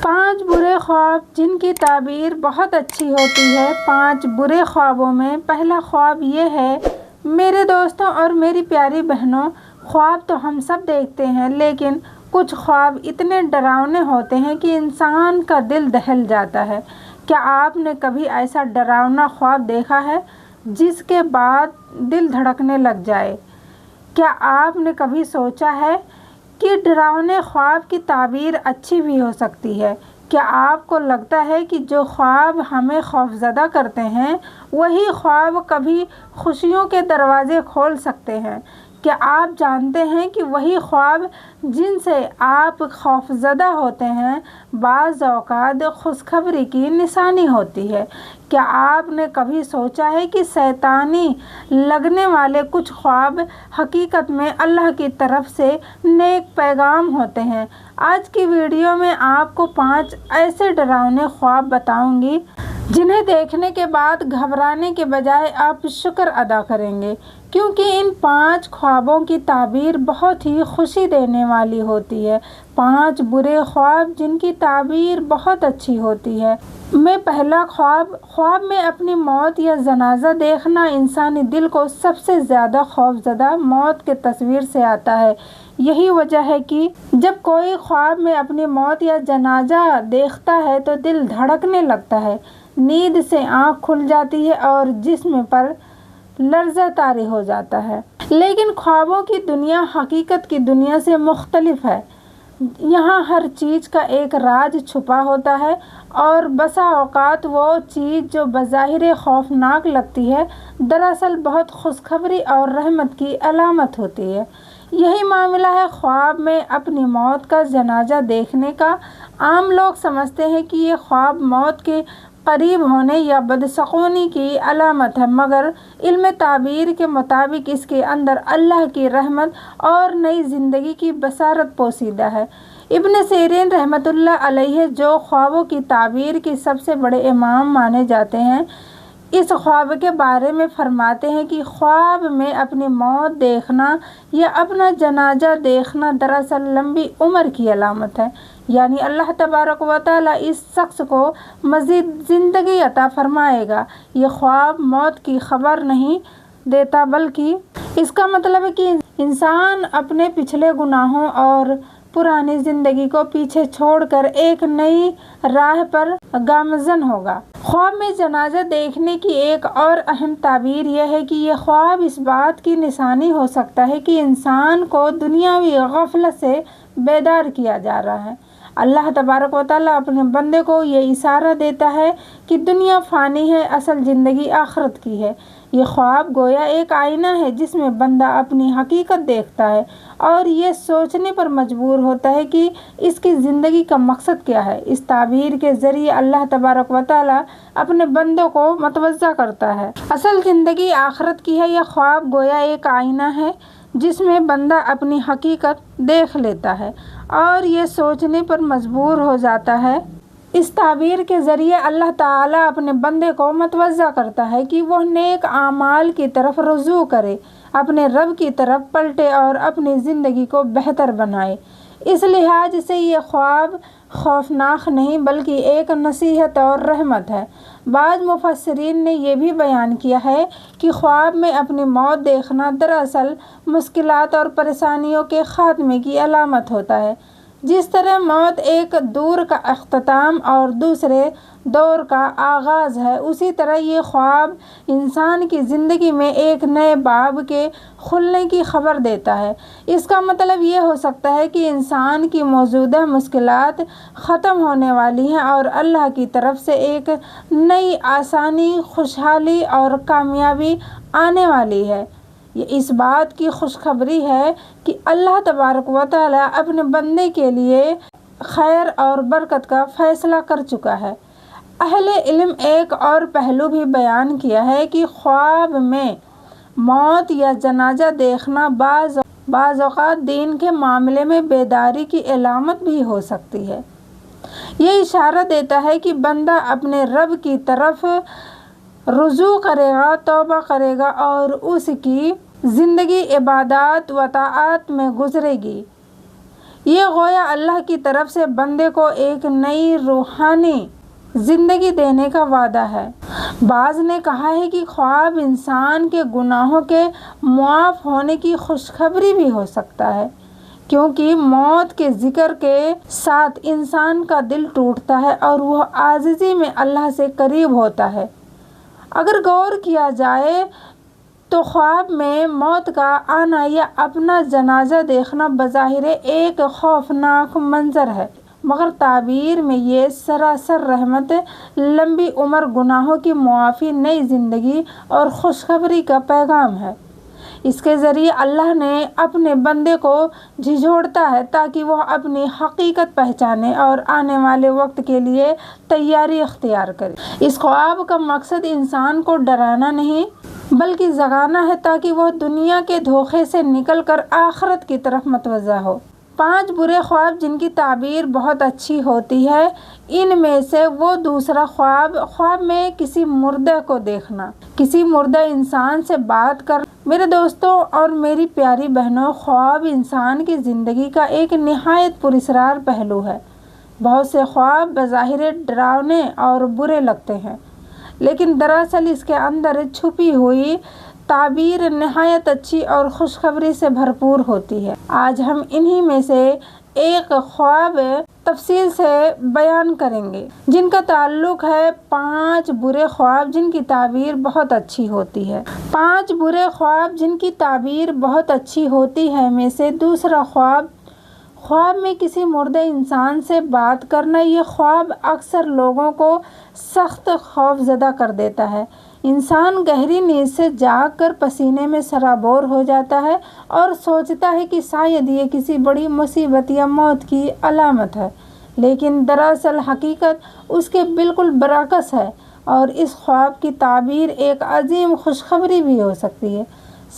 5 برے خواب جن کی تعبیر بہت اچھی ہوتی ہے۔ 5 برے خوابوں میں پہلا خواب یہ ہے۔ میرے دوستوں اور میری پیاری بہنوں، خواب تو ہم سب دیکھتے ہیں، لیکن کچھ خواب اتنے ڈراؤنے ہوتے ہیں کہ انسان کا دل دہل جاتا ہے۔ کیا آپ نے کبھی ایسا ڈراؤنا خواب دیکھا ہے جس کے بعد دل دھڑکنے لگ جائے؟ کیا آپ نے کبھی سوچا ہے کہ ڈراؤنے خواب کی تعبیر اچھی بھی ہو سکتی ہے؟ کیا آپ کو لگتا ہے کہ جو خواب ہمیں خوفزدہ کرتے ہیں وہی خواب کبھی خوشیوں کے دروازے کھول سکتے ہیں؟ کیا آپ جانتے ہیں کہ وہی خواب جن سے آپ خوفزدہ ہوتے ہیں بعض اوقات خوشخبری کی نشانی ہوتی ہے؟ کیا آپ نے کبھی سوچا ہے کہ شیطانی لگنے والے کچھ خواب حقیقت میں اللہ کی طرف سے نیک پیغام ہوتے ہیں؟ آج کی ویڈیو میں آپ کو 5 ایسے ڈراؤنے خواب بتاؤں گی جنہیں دیکھنے کے بعد گھبرانے کے بجائے آپ شکر ادا کریں گے، کیونکہ ان 5 خوابوں کی تعبیر بہت ہی خوشی دینے والی ہوتی ہے۔ 5 برے خواب جن کی تعبیر بہت اچھی ہوتی ہے۔ پہلا خواب میں اپنی موت یا جنازہ دیکھنا انسانی دل کو سب سے زیادہ خوفزدہ موت کے تصویر سے آتا ہے۔ یہی وجہ ہے کہ جب کوئی خواب میں اپنی موت یا جنازہ دیکھتا ہے تو دل دھڑکنے لگتا ہے، نیند سے آنکھ کھل جاتی ہے اور جسم پر لرزہ طاری ہو جاتا ہے۔ لیکن خوابوں کی دنیا حقیقت کی دنیا سے مختلف ہے۔ یہاں ہر چیز کا ایک راز چھپا ہوتا ہے اور بسا اوقات وہ چیز جو بظاہر خوفناک لگتی ہے دراصل بہت خوشخبری اور رحمت کی علامت ہوتی ہے۔ یہی معاملہ ہے خواب میں اپنی موت کا جنازہ دیکھنے کا۔ عام لوگ سمجھتے ہیں کہ یہ خواب موت کے قریب ہونے یا بدشگونی کی علامت ہے، مگر علم تعبیر کے مطابق اس کے اندر اللہ کی رحمت اور نئی زندگی کی بشارت پوشیدہ ہے۔ ابن سیرین رحمۃ اللہ علیہ جو خوابوں کی تعبیر کے سب سے بڑے امام مانے جاتے ہیں، اس خواب کے بارے میں فرماتے ہیں کہ خواب میں اپنی موت دیکھنا یا اپنا جنازہ دیکھنا دراصل لمبی عمر کی علامت ہے، یعنی اللہ تبارک و تعالیٰ اس شخص کو مزید زندگی عطا فرمائے گا۔ یہ خواب موت کی خبر نہیں دیتا، بلکہ اس کا مطلب ہے کہ انسان اپنے پچھلے گناہوں اور پرانی زندگی کو پیچھے چھوڑ کر ایک نئی راہ پر گامزن ہوگا۔ خواب میں جنازہ دیکھنے کی ایک اور اہم تعبیر یہ ہے کہ یہ خواب اس بات کی نشانی ہو سکتا ہے کہ انسان کو دنیاوی غفلت سے بیدار کیا جا رہا ہے۔ اللہ تبارک و تعالیٰ اپنے بندے کو یہ اشارہ دیتا ہے کہ دنیا فانی ہے، اصل زندگی آخرت کی ہے۔ یہ خواب گویا ایک آئینہ ہے جس میں بندہ اپنی حقیقت دیکھتا ہے اور یہ سوچنے پر مجبور ہوتا ہے کہ اس کی زندگی کا مقصد کیا ہے۔ اس تعبیر کے ذریعے اللہ تبارک و تعالیٰ اپنے بندوں کو متوجہ کرتا ہے اصل زندگی آخرت کی ہے۔ یہ خواب گویا ایک آئینہ ہے جس میں بندہ اپنی حقیقت دیکھ لیتا ہے اور یہ سوچنے پر مجبور ہو جاتا ہے۔ اس تعبیر کے ذریعے اللہ تعالیٰ اپنے بندے کو متوجہ کرتا ہے کہ وہ نیک اعمال کی طرف رجوع کرے، اپنے رب کی طرف پلٹے اور اپنی زندگی کو بہتر بنائے۔ اس لحاظ سے یہ خواب خوفناک نہیں بلکہ ایک نصیحت اور رحمت ہے۔ بعض مفسرین نے یہ بھی بیان کیا ہے کہ خواب میں اپنی موت دیکھنا دراصل مشکلات اور پریشانیوں کے خاتمے کی علامت ہوتا ہے۔ جس طرح موت ایک دور کا اختتام اور دوسرے دور کا آغاز ہے، اسی طرح یہ خواب انسان کی زندگی میں ایک نئے باب کے کھلنے کی خبر دیتا ہے۔ اس کا مطلب یہ ہو سکتا ہے کہ انسان کی موجودہ مشکلات ختم ہونے والی ہیں اور اللہ کی طرف سے ایک نئی آسانی، خوشحالی اور کامیابی آنے والی ہے۔ یہ اس بات کی خوشخبری ہے کہ اللہ تبارک و تعالیٰ اپنے بندے کے لیے خیر اور برکت کا فیصلہ کر چکا ہے۔ اہل علم ایک اور پہلو بھی بیان کیا ہے کہ خواب میں موت یا جنازہ دیکھنا بعض اوقات دین کے معاملے میں بیداری کی علامت بھی ہو سکتی ہے۔ یہ اشارہ دیتا ہے کہ بندہ اپنے رب کی طرف رجوع کرے گا، توبہ کرے گا اور اس کی زندگی عبادات و طاعات میں گزرے گی۔ یہ گویا اللہ کی طرف سے بندے کو ایک نئی روحانی زندگی دینے کا وعدہ ہے۔ بعض نے کہا ہے کہ خواب انسان کے گناہوں کے معاف ہونے کی خوشخبری بھی ہو سکتا ہے، کیونکہ موت کے ذکر کے ساتھ انسان کا دل ٹوٹتا ہے اور وہ عاجزی میں اللہ سے قریب ہوتا ہے۔ اگر غور کیا جائے تو خواب میں موت کا آنا یا اپنا جنازہ دیکھنا بظاہر ایک خوفناک منظر ہے، مگر تعبیر میں یہ سراسر رحمت، لمبی عمر، گناہوں کی معافی، نئی زندگی اور خوشخبری کا پیغام ہے۔ اس کے ذریعے اللہ نے اپنے بندے کو جھنجھوڑتا ہے تاکہ وہ اپنی حقیقت پہچانے اور آنے والے وقت کے لیے تیاری اختیار کرے۔ اس خواب کا مقصد انسان کو ڈرانا نہیں بلکہ جگانا ہے تاکہ وہ دنیا کے دھوکے سے نکل کر آخرت کی طرف متوجہ ہو۔ 5 برے خواب جن کی تعبیر بہت اچھی ہوتی ہے، ان میں سے وہ دوسرا خواب میں کسی مردے کو دیکھنا، کسی مردہ انسان سے بات کرنا۔ میرے دوستوں اور میری پیاری بہنوں، خواب انسان کی زندگی کا ایک نہایت پراسرار پہلو ہے۔ بہت سے خواب بظاہر ڈراؤنے اور برے لگتے ہیں، لیکن دراصل اس کے اندر چھپی ہوئی تعبیر نہایت اچھی اور خوشخبری سے بھرپور ہوتی ہے۔ آج ہم انہی میں سے ایک خواب تفصیل سے بیان کریں گے، جن کا تعلق ہے 5 برے خواب جن کی تعبیر بہت اچھی ہوتی ہے۔ 5 برے خواب جن کی تعبیر بہت اچھی ہوتی ہے میں سے دوسرا خواب میں کسی مردہ انسان سے بات کرنا۔ یہ خواب اکثر لوگوں کو سخت خوفزدہ کر دیتا ہے۔ انسان گہری نیند سے جاگ کر پسینے میں سرابور ہو جاتا ہے اور سوچتا ہے کہ شاید یہ کسی بڑی مصیبت یا موت کی علامت ہے، لیکن دراصل حقیقت اس کے بالکل برعکس ہے، اور اس خواب کی تعبیر ایک عظیم خوشخبری بھی ہو سکتی ہے۔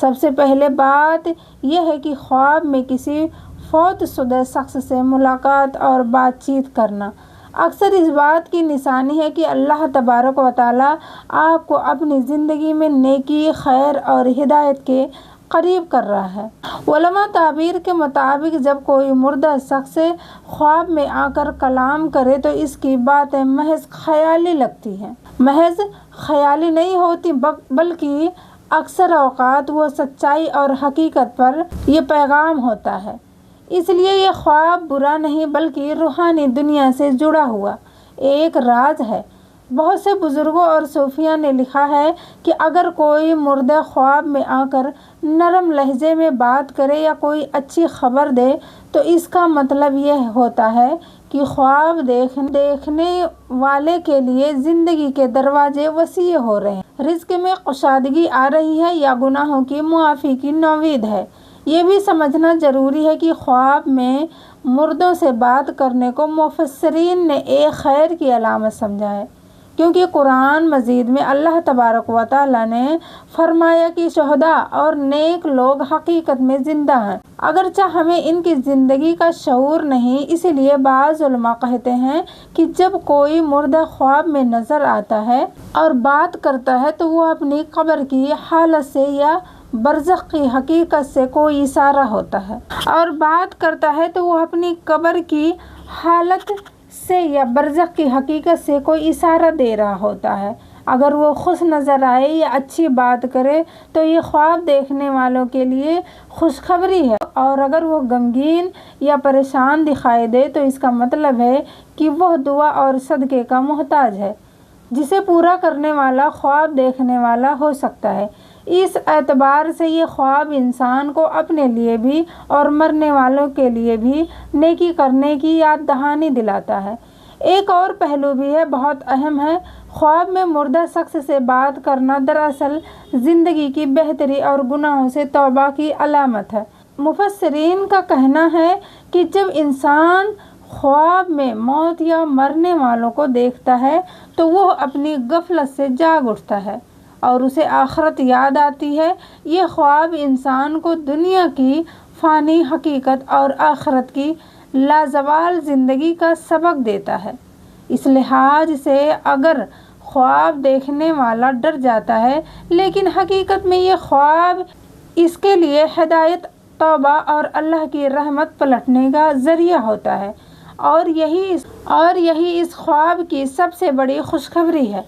سب سے پہلے بات یہ ہے کہ خواب میں کسی فوت شدہ شخص سے ملاقات اور بات چیت کرنا اکثر اس بات کی نشانی ہے کہ اللہ تبارک و تعالیٰ آپ کو اپنی زندگی میں نیکی، خیر اور ہدایت کے قریب کر رہا ہے۔ علماء تعبیر کے مطابق جب کوئی مردہ شخص خواب میں آ کر کلام کرے تو اس کی باتیں محض خیالی لگتی ہیں، محض خیالی نہیں ہوتی بلکہ اکثر اوقات وہ سچائی اور حقیقت پر یہ پیغام ہوتا ہے۔ اس لیے یہ خواب برا نہیں بلکہ روحانی دنیا سے جڑا ہوا ایک راز ہے۔ بہت سے بزرگوں اور صوفیوں نے لکھا ہے کہ اگر کوئی مردہ خواب میں آ کر نرم لہجے میں بات کرے یا کوئی اچھی خبر دے تو اس کا مطلب یہ ہوتا ہے کہ خواب دیکھنے والے کے لیے زندگی کے دروازے وسیع ہو رہے ہیں، رزق میں کشادگی آ رہی ہے یا گناہوں کی معافی کی نوید ہے۔ یہ بھی سمجھنا ضروری ہے کہ خواب میں مردوں سے بات کرنے کو مفسرین نے ایک خیر کی علامت سمجھا ہے، کیونکہ قرآن مجید میں اللہ تبارک و تعالیٰ نے فرمایا کہ شہداء اور نیک لوگ حقیقت میں زندہ ہیں، اگرچہ ہمیں ان کی زندگی کا شعور نہیں۔ اسی لیے بعض علماء کہتے ہیں کہ جب کوئی مردہ خواب میں نظر آتا ہے اور بات کرتا ہے تو وہ اپنی قبر کی حالت سے یا برزخ کی حقیقت سے کوئی اشارہ ہوتا ہے، اور بات کرتا ہے تو وہ اپنی قبر کی حالت سے یا برزخ کی حقیقت سے کوئی اشارہ دے رہا ہوتا ہے۔ اگر وہ خوش نظر آئے یا اچھی بات کرے تو یہ خواب دیکھنے والوں کے لیے خوشخبری ہے، اور اگر وہ غمگین یا پریشان دکھائی دے تو اس کا مطلب ہے کہ وہ دعا اور صدقے کا محتاج ہے، جسے پورا کرنے والا خواب دیکھنے والا ہو سکتا ہے۔ اس اعتبار سے یہ خواب انسان کو اپنے لیے بھی اور مرنے والوں کے لیے بھی نیکی کرنے کی یاد دہانی دلاتا ہے۔ ایک اور پہلو بھی ہے، بہت اہم ہے۔ خواب میں مردہ شخص سے بات کرنا دراصل زندگی کی بہتری اور گناہوں سے توبہ کی علامت ہے۔ مفسرین کا کہنا ہے کہ جب انسان خواب میں موت یا مرنے والوں کو دیکھتا ہے تو وہ اپنی غفلت سے جاگ اٹھتا ہے اور اسے آخرت یاد آتی ہے۔ یہ خواب انسان کو دنیا کی فانی حقیقت اور آخرت کی لازوال زندگی کا سبق دیتا ہے۔ اس لحاظ سے اگر خواب دیکھنے والا ڈر جاتا ہے لیکن حقیقت میں یہ خواب اس کے لیے ہدایت توبہ اور اللہ کی رحمت پلٹنے کا ذریعہ ہوتا ہے، اور یہی اس خواب کی سب سے بڑی خوشخبری ہے۔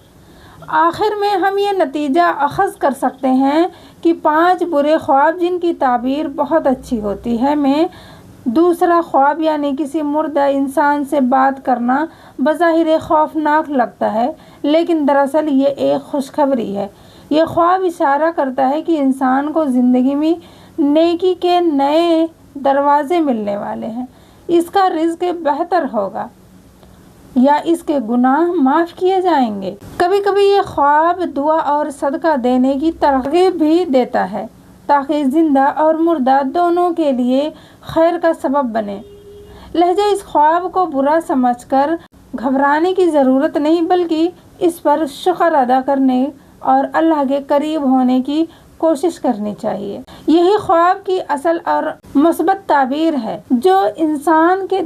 آخر میں ہم یہ نتیجہ اخذ کر سکتے ہیں کہ 5 برے خواب جن کی تعبیر بہت اچھی ہوتی ہے میں دوسرا خواب یعنی کسی مردہ انسان سے بات کرنا بظاہر خوفناک لگتا ہے، لیکن دراصل یہ ایک خوشخبری ہے۔ یہ خواب اشارہ کرتا ہے کہ انسان کو زندگی میں نیکی کے نئے دروازے ملنے والے ہیں، اس کا رزق بہتر ہوگا یا اس کے گناہ معاف کیے جائیں گے۔ کبھی کبھی یہ خواب دعا اور صدقہ دینے کی ترغیب بھی دیتا ہے تاکہ زندہ اور مردہ دونوں کے لیے خیر کا سبب بنے۔ لہذا اس خواب کو برا سمجھ کر گھبرانے کی ضرورت نہیں، بلکہ اس پر شکر ادا کرنے اور اللہ کے قریب ہونے کی کوشش کرنی چاہیے۔ یہی خواب کی اصل اور مثبت تعبیر ہے جو انسان کے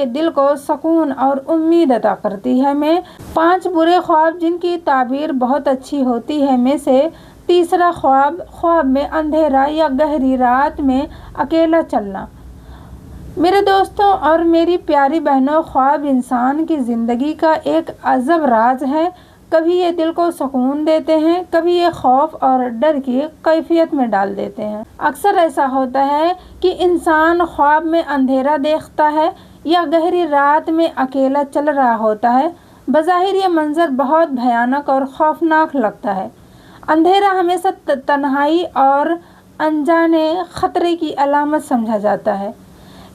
دل کو سکون اور امید عطا کرتی ہے۔ میں 5 برے خواب جن کی تعبیر بہت اچھی ہوتی ہے میں سے تیسرا خواب میں اندھیرا یا گہری رات میں اکیلا چلنا۔ میرے دوستوں اور میری پیاری بہنوں، خواب انسان کی زندگی کا ایک عجب راز ہے۔ کبھی یہ دل کو سکون دیتے ہیں، کبھی یہ خوف اور ڈر کی کیفیت میں ڈال دیتے ہیں۔ اکثر ایسا ہوتا ہے کہ انسان خواب میں اندھیرا دیکھتا ہے یا گہری رات میں اکیلا چل رہا ہوتا ہے۔ بظاہر یہ منظر بہت بھیانک اور خوفناک لگتا ہے۔ اندھیرا ہمیشہ تنہائی اور انجانے خطرے کی علامت سمجھا جاتا ہے،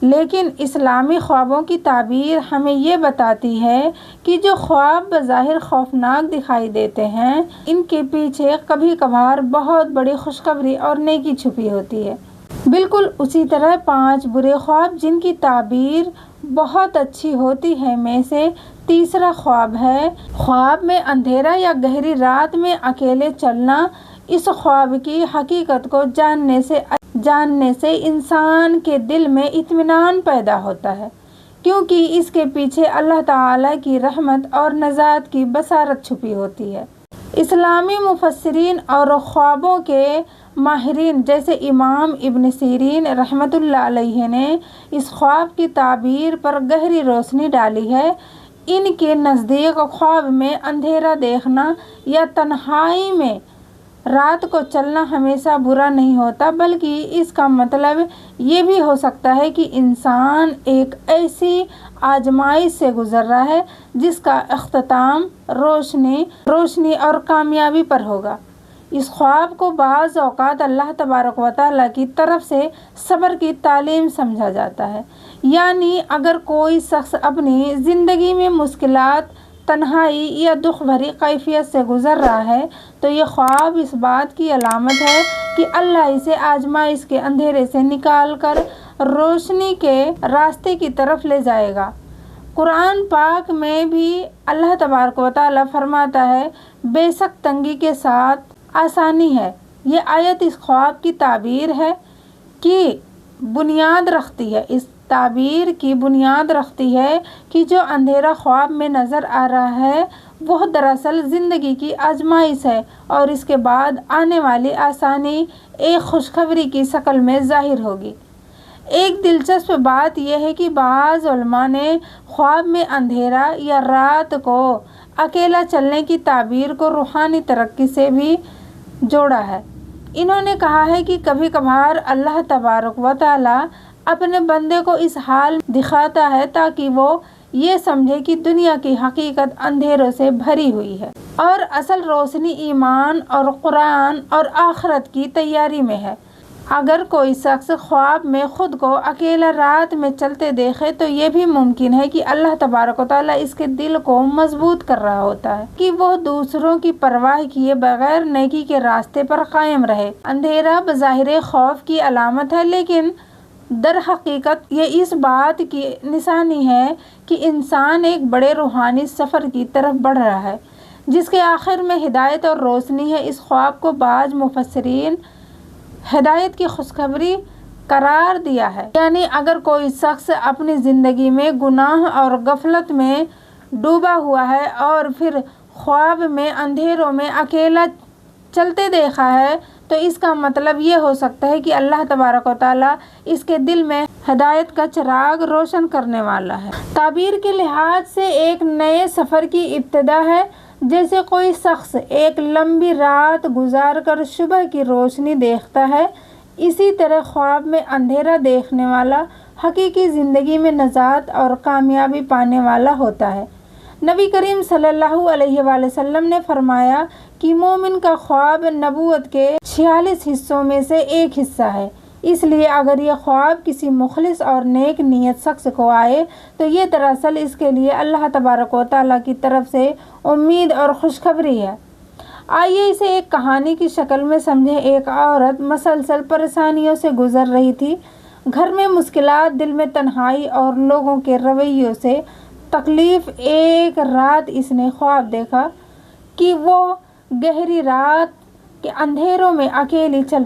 لیکن اسلامی خوابوں کی تعبیر ہمیں یہ بتاتی ہے کہ جو خواب بظاہر خوفناک دکھائی دیتے ہیں ان کے پیچھے کبھی کبھار بہت بڑی خوشخبری اور نیکی چھپی ہوتی ہے۔ بالکل اسی طرح 5 برے خواب جن کی تعبیر بہت اچھی ہوتی ہے میں سے تیسرا خواب ہے خواب میں اندھیرا یا گہری رات میں اکیلے چلنا۔ اس خواب کی حقیقت کو جاننے سے انسان کے دل میں اطمینان پیدا ہوتا ہے، کیونکہ اس کے پیچھے اللہ تعالیٰ کی رحمت اور نجات کی بشارت چھپی ہوتی ہے۔ اسلامی مفسرین اور خوابوں کے ماہرین جیسے امام ابن سیرین رحمۃ اللہ علیہ نے اس خواب کی تعبیر پر گہری روشنی ڈالی ہے۔ ان کے نزدیک خواب میں اندھیرا دیکھنا یا تنہائی میں رات کو چلنا ہمیشہ برا نہیں ہوتا، بلکہ اس کا مطلب یہ بھی ہو سکتا ہے کہ انسان ایک ایسی آزمائش سے گزر رہا ہے جس کا اختتام روشنی اور کامیابی پر ہوگا۔ اس خواب کو بعض اوقات اللہ تبارک و تعالیٰ کی طرف سے صبر کی تعلیم سمجھا جاتا ہے، یعنی اگر کوئی شخص اپنی زندگی میں مشکلات، تنہائی یا دکھ بھری کیفیت سے گزر رہا ہے تو یہ خواب اس بات کی علامت ہے کہ اللہ اسے آزمائش کے اندھیرے سے نکال کر روشنی کے راستے کی طرف لے جائے گا۔ قرآن پاک میں بھی اللہ تبارک و تعالیٰ فرماتا ہے، بے شک تنگی کے ساتھ آسانی ہے۔ یہ آیت اس خواب کی تعبیر کی بنیاد رکھتی ہے۔ اس تعبیر کی بنیاد رکھتی ہے کہ جو اندھیرا خواب میں نظر آ رہا ہے وہ دراصل زندگی کی آزمائش ہے، اور اس کے بعد آنے والی آسانی ایک خوشخبری کی شکل میں ظاہر ہوگی۔ ایک دلچسپ بات یہ ہے کہ بعض علماء نے خواب میں اندھیرا یا رات کو اکیلا چلنے کی تعبیر کو روحانی ترقی سے بھی جوڑا ہے۔ انہوں نے کہا ہے کہ کبھی کبھار اللہ تبارک و تعالیٰ اپنے بندے کو اس حال دکھاتا ہے تاکہ وہ یہ سمجھے کہ دنیا کی حقیقت اندھیروں سے بھری ہوئی ہے اور اصل روشنی ایمان اور قرآن اور آخرت کی تیاری میں ہے۔ اگر کوئی شخص خواب میں خود کو اکیلا رات میں چلتے دیکھے تو یہ بھی ممکن ہے کہ اللہ تبارک و تعالیٰ اس کے دل کو مضبوط کر رہا ہوتا ہے کہ وہ دوسروں کی پرواہ کیے بغیر نیکی کے راستے پر قائم رہے۔ اندھیرا بظاہر خوف کی علامت ہے، لیکن در حقیقت یہ اس بات کی نشانی ہے کہ انسان ایک بڑے روحانی سفر کی طرف بڑھ رہا ہے جس کے آخر میں ہدایت اور روشنی ہے۔ اس خواب کو بعض مفسرین ہدایت کی خوشخبری قرار دیا ہے، یعنی اگر کوئی شخص اپنی زندگی میں گناہ اور غفلت میں ڈوبا ہوا ہے اور پھر خواب میں اندھیروں میں اکیلا چلتے دیکھا ہے تو اس کا مطلب یہ ہو سکتا ہے کہ اللہ تبارک و تعالیٰ اس کے دل میں ہدایت کا چراغ روشن کرنے والا ہے۔ تعبیر کے لحاظ سے ایک نئے سفر کی ابتدا ہے، جیسے کوئی شخص ایک لمبی رات گزار کر صبح کی روشنی دیکھتا ہے، اسی طرح خواب میں اندھیرا دیکھنے والا حقیقی زندگی میں نجات اور کامیابی پانے والا ہوتا ہے۔ نبی کریم صلی اللہ علیہ وآلہ وسلم نے فرمایا کہ مومن کا خواب نبوت کے 46 حصوں میں سے ایک حصہ ہے، اس لیے اگر یہ خواب کسی مخلص اور نیک نیت شخص کو آئے تو یہ دراصل اس کے لیے اللہ تبارک و تعالیٰ کی طرف سے امید اور خوشخبری ہے۔ آئیے اسے ایک کہانی کی شکل میں سمجھیں۔ ایک عورت مسلسل پریشانیوں سے گزر رہی تھی، گھر میں مشکلات، دل میں تنہائی اور لوگوں کے رویوں سے تکلیف۔ ایک رات اس نے خواب دیکھا کہ وہ گہری رات کے اندھیروں میں اکیلی چل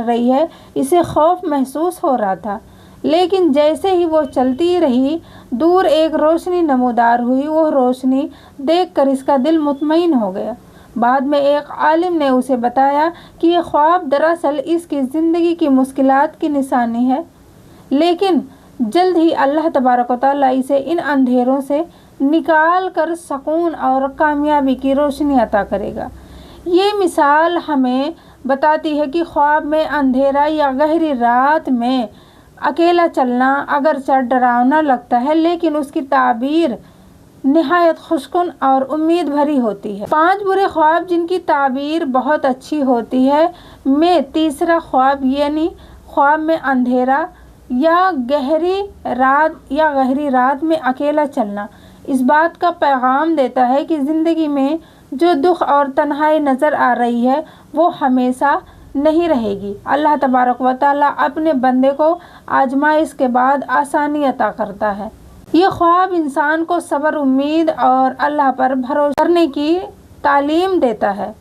رہی ہے۔ اسے خوف محسوس ہو رہا تھا، لیکن جیسے ہی وہ چلتی رہی دور ایک روشنی نمودار ہوئی۔ وہ روشنی دیکھ کر اس کا دل مطمئن ہو گیا۔ بعد میں ایک عالم نے اسے بتایا کہ یہ خواب دراصل اس کی زندگی کی مشکلات کی نشانی ہے، لیکن جلد ہی اللہ تبارک و تعالیٰ اسے ان اندھیروں سے نکال کر سکون اور کامیابی کی روشنی عطا کرے گا۔ یہ مثال ہمیں بتاتی ہے کہ خواب میں اندھیرا یا گہری رات میں اکیلا چلنا اگرچہ ڈراؤنا لگتا ہے، لیکن اس کی تعبیر نہایت خوشکن اور امید بھری ہوتی ہے۔ 5 برے خواب جن کی تعبیر بہت اچھی ہوتی ہے میں تیسرا خواب یعنی خواب میں اندھیرا یا گہری رات میں اکیلا چلنا اس بات کا پیغام دیتا ہے کہ زندگی میں جو دکھ اور تنہائی نظر آ رہی ہے وہ ہمیشہ نہیں رہے گی۔ اللہ تبارک و تعالیٰ اپنے بندے کو آزمائش کے بعد آسانی عطا کرتا ہے۔ یہ خواب انسان کو صبر، امید اور اللہ پر بھروسہ کرنے کی تعلیم دیتا ہے۔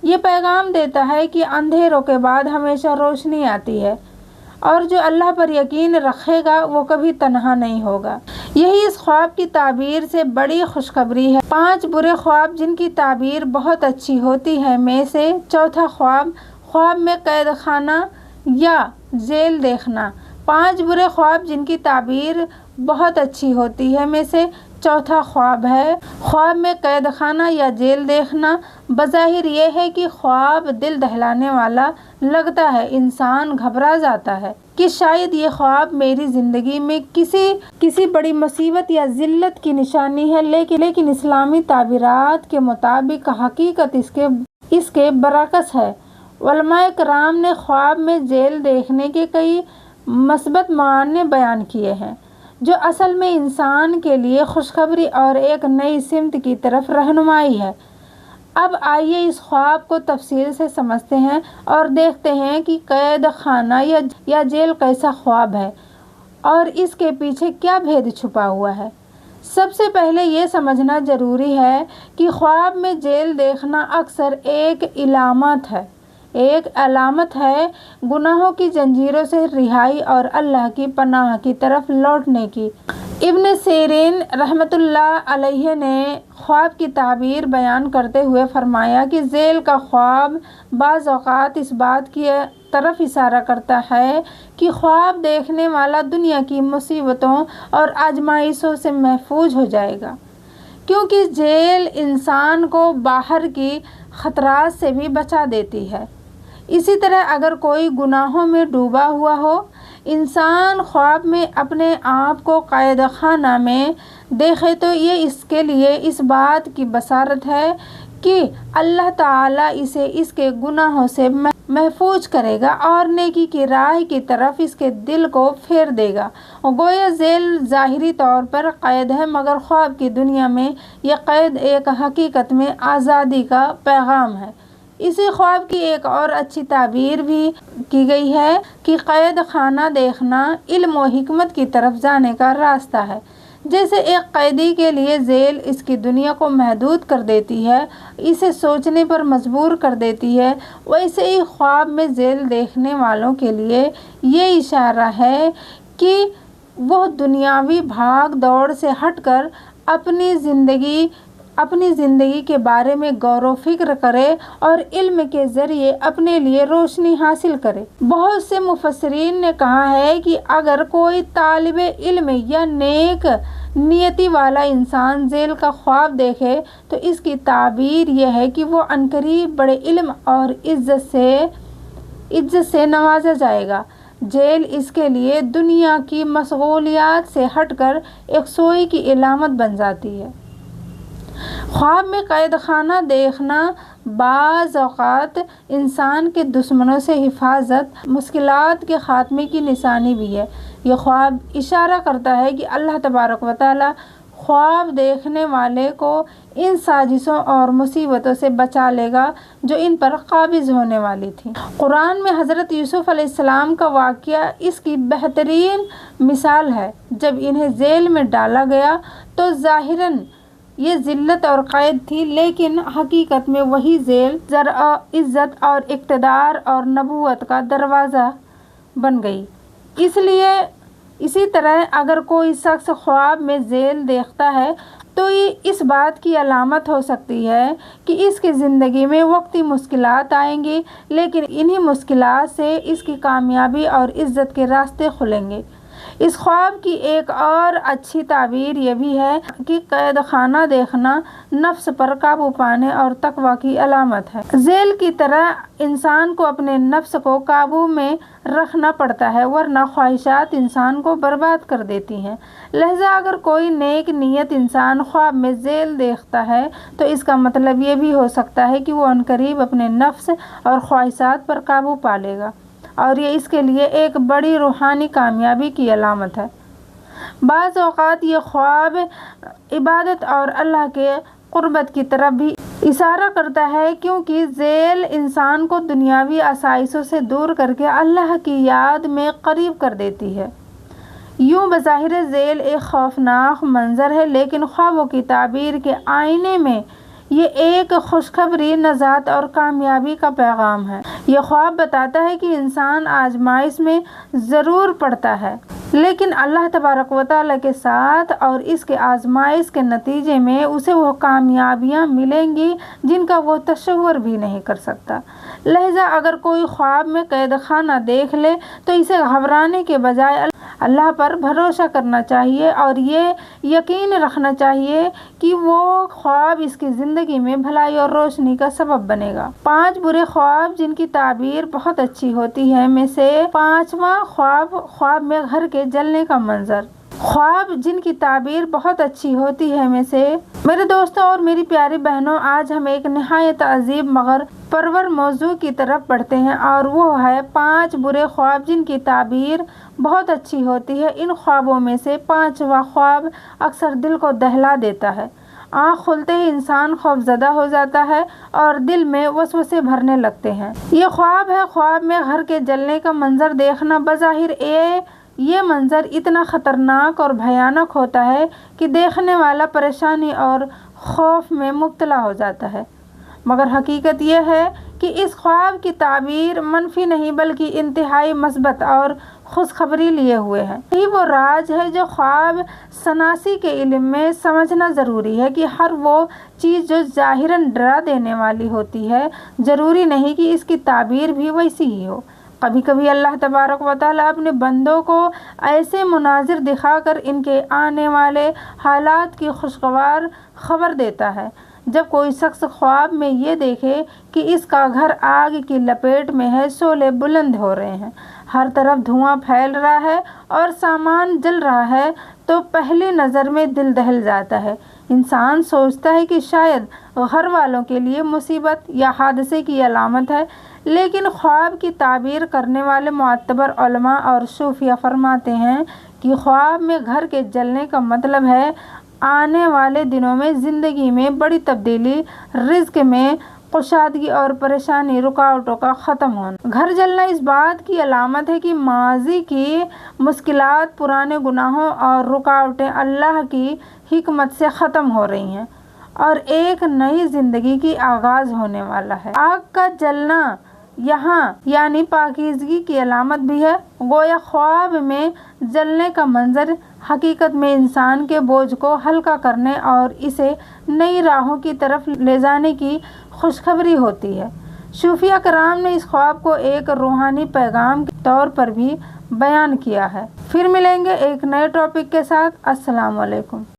یہ پیغام دیتا ہے کہ اندھیروں کے بعد ہمیشہ روشنی آتی ہے، اور جو اللہ پر یقین رکھے گا وہ کبھی تنہا نہیں ہوگا۔ یہی اس خواب کی تعبیر سے بڑی خوشخبری ہے۔ 5 برے خواب جن کی تعبیر بہت اچھی ہوتی ہے میں سے چوتھا خواب میں قید خانہ یا جیل دیکھنا۔ 5 برے خواب جن کی تعبیر بہت اچھی ہوتی ہے میں سے چوتھا خواب ہے خواب میں قید خانہ یا جیل دیکھنا۔ بظاہر یہ ہے کہ خواب دل دہلانے والا لگتا ہے، انسان گھبرا جاتا ہے کہ شاید یہ خواب میری زندگی میں کسی بڑی مصیبت یا ذلت کی نشانی ہے، لیکن اسلامی تعبیرات کے مطابق حقیقت اس کے برعکس ہے۔ علماء کرام نے خواب میں جیل دیکھنے کے کئی مثبت معنی بیان کیے ہیں، جو اصل میں انسان کے لیے خوشخبری اور ایک نئی سمت کی طرف رہنمائی ہے۔ اب آئیے اس خواب کو تفصیل سے سمجھتے ہیں اور دیکھتے ہیں کہ قید خانہ یا جیل کیسا خواب ہے اور اس کے پیچھے کیا بھید چھپا ہوا ہے۔ سب سے پہلے یہ سمجھنا ضروری ہے کہ خواب میں جیل دیکھنا اکثر ایک علامت ہے گناہوں کی زنجیروں سے رہائی اور اللہ کی پناہ کی طرف لوٹنے کی۔ ابن سیرین رحمۃ اللہ علیہ نے خواب کی تعبیر بیان کرتے ہوئے فرمایا کہ ذیل کا خواب بعض اوقات اس بات کی طرف اشارہ کرتا ہے کہ خواب دیکھنے والا دنیا کی مصیبتوں اور آزمائشوں سے محفوظ ہو جائے گا، کیونکہ جیل انسان کو باہر کی خطرات سے بھی بچا دیتی ہے۔ اسی طرح اگر کوئی گناہوں میں ڈوبا ہوا ہو، انسان خواب میں اپنے آپ کو قید خانہ میں دیکھے تو یہ اس کے لیے اس بات کی بشارت ہے کہ اللہ تعالیٰ اسے اس کے گناہوں سے محفوظ کرے گا اور نیکی کی راہ کی طرف اس کے دل کو پھیر دے گا۔ گویا ذیل ظاہری طور پر قید ہے، مگر خواب کی دنیا میں یہ قید ایک حقیقت میں آزادی کا پیغام ہے۔ اسی خواب کی ایک اور اچھی تعبیر بھی کی گئی ہے کہ قید خانہ دیکھنا علم و حکمت کی طرف جانے کا راستہ ہے۔ جیسے ایک قیدی کے لیے ذیل اس کی دنیا کو محدود کر دیتی ہے، اسے سوچنے پر مجبور کر دیتی ہے، ویسے ہی خواب میں ذیل دیکھنے والوں کے لیے یہ اشارہ ہے کہ وہ دنیاوی بھاگ دوڑ سے ہٹ کر اپنی زندگی اپنی زندگی کے بارے میں غور و فکر کرے اور علم کے ذریعے اپنے لیے روشنی حاصل کرے۔ بہت سے مفسرین نے کہا ہے کہ اگر کوئی طالب علم یا نیک نیتی والا انسان ذیل کا خواب دیکھے تو اس کی تعبیر یہ ہے کہ وہ عنقریب بڑے علم اور عزت سے نوازا جائے گا۔ ذیل اس کے لیے دنیا کی مشغولیات سے ہٹ کر ایک سوئی کی علامت بن جاتی ہے۔ خواب میں قید خانہ دیکھنا بعض اوقات انسان کے دشمنوں سے حفاظت، مشکلات کے خاتمے کی نشانی بھی ہے۔ یہ خواب اشارہ کرتا ہے کہ اللہ تبارک و تعالیٰ خواب دیکھنے والے کو ان سازشوں اور مصیبتوں سے بچا لے گا جو ان پر قابض ہونے والی تھیں۔ قرآن میں حضرت یوسف علیہ السلام کا واقعہ اس کی بہترین مثال ہے۔ جب انہیں جیل میں ڈالا گیا تو ظاہراً یہ ذلت اور قید تھی، لیکن حقیقت میں وہی جیل عزت اور اقتدار اور نبوت کا دروازہ بن گئی۔ اسی طرح اگر کوئی شخص خواب میں جیل دیکھتا ہے تو یہ اس بات کی علامت ہو سکتی ہے کہ اس کی زندگی میں وقتی مشکلات آئیں گی، لیکن انہی مشکلات سے اس کی کامیابی اور عزت کے راستے کھلیں گے۔ اس خواب کی ایک اور اچھی تعبیر یہ بھی ہے کہ قید خانہ دیکھنا نفس پر قابو پانے اور تقویٰ کی علامت ہے۔ ذیل کی طرح انسان کو اپنے نفس کو قابو میں رکھنا پڑتا ہے، ورنہ خواہشات انسان کو برباد کر دیتی ہیں۔ لہٰذا اگر کوئی نیک نیت انسان خواب میں ذیل دیکھتا ہے تو اس کا مطلب یہ بھی ہو سکتا ہے کہ وہ عنقریب اپنے نفس اور خواہشات پر قابو پا لے گا، اور یہ اس کے لیے ایک بڑی روحانی کامیابی کی علامت ہے۔ بعض اوقات یہ خواب عبادت اور اللہ کے قربت کی طرف بھی اشارہ کرتا ہے، کیونکہ ذیل انسان کو دنیاوی آسائشوں سے دور کر کے اللہ کی یاد میں قریب کر دیتی ہے۔ یوں بظاہر ذیل ایک خوفناک منظر ہے، لیکن خوابوں کی تعبیر کے آئینے میں یہ ایک خوشخبری، نجات اور کامیابی کا پیغام ہے۔ یہ خواب بتاتا ہے کہ انسان آزمائش میں ضرور پڑتا ہے، لیکن اللہ تبارک و تعالیٰ کے ساتھ، اور اس کے آزمائش کے نتیجے میں اسے وہ کامیابیاں ملیں گی جن کا وہ تصور بھی نہیں کر سکتا۔ لہٰذا اگر کوئی خواب میں قید خانہ دیکھ لے تو اسے گھبرانے کے بجائے اللہ پر بھروسہ کرنا چاہیے اور یہ یقین رکھنا چاہیے کہ وہ خواب اس کی زندگی میں بھلائی اور روشنی کا سبب بنے گا۔ 5 برے خواب جن کی تعبیر بہت اچھی ہوتی ہے میں سے 5واں خواب میں گھر کے جلنے کا منظر۔ خواب جن کی تعبیر بہت اچھی ہوتی ہے میں سے میرے دوستوں اور میری پیاری بہنوں، آج ہم ایک نہایت عجیب مگر پرور موضوع کی طرف بڑھتے ہیں، اور وہ ہے 5 برے خواب جن کی تعبیر بہت اچھی ہوتی ہے۔ ان خوابوں میں سے 5واں خواب اکثر دل کو دہلا دیتا ہے۔ آنکھ کھلتے ہی انسان خوف زدہ ہو جاتا ہے اور دل میں وسوسے بھرنے لگتے ہیں۔ یہ خواب ہے خواب میں گھر کے جلنے کا منظر دیکھنا۔ بظاہر یہ منظر اتنا خطرناک اور بھیانک ہوتا ہے کہ دیکھنے والا پریشانی اور خوف میں مبتلا ہو جاتا ہے، مگر حقیقت یہ ہے کہ اس خواب کی تعبیر منفی نہیں بلکہ انتہائی مثبت اور خوشخبری لیے ہوئے ہے۔ یہی وہ راز ہے جو خواب شناسی کے علم میں سمجھنا ضروری ہے کہ ہر وہ چیز جو ظاہراً ڈرا دینے والی ہوتی ہے ضروری نہیں کہ اس کی تعبیر بھی ویسی ہی ہو۔ کبھی کبھی اللہ تبارک و تعالیٰ اپنے بندوں کو ایسے مناظر دکھا کر ان کے آنے والے حالات کی خوشگوار خبر دیتا ہے۔ جب کوئی شخص خواب میں یہ دیکھے کہ اس کا گھر آگ کی لپیٹ میں ہے، شعلے بلند ہو رہے ہیں، ہر طرف دھواں پھیل رہا ہے اور سامان جل رہا ہے، تو پہلی نظر میں دل دہل جاتا ہے۔ انسان سوچتا ہے کہ شاید گھر والوں کے لیے مصیبت یا حادثے کی علامت ہے، لیکن خواب کی تعبیر کرنے والے معتبر علماء اور صوفیہ فرماتے ہیں کہ خواب میں گھر کے جلنے کا مطلب ہے آنے والے دنوں میں زندگی میں بڑی تبدیلی، رزق میں کشادگی اور پریشانی، رکاوٹوں کا ختم ہونا۔ گھر جلنا اس بات کی علامت ہے کہ ماضی کی مشکلات، پرانے گناہوں اور رکاوٹیں اللہ کی حکمت سے ختم ہو رہی ہیں اور ایک نئی زندگی کی آغاز ہونے والا ہے۔ آگ کا جلنا یہاں یعنی پاکیزگی کی علامت بھی ہے۔ گویا خواب میں جلنے کا منظر حقیقت میں انسان کے بوجھ کو ہلکا کرنے اور اسے نئی راہوں کی طرف لے جانے کی خوشخبری ہوتی ہے۔ صوفیہ کرام نے اس خواب کو ایک روحانی پیغام کے طور پر بھی بیان کیا ہے۔ پھر ملیں گے ایک نئے ٹاپک کے ساتھ۔ السلام علیکم۔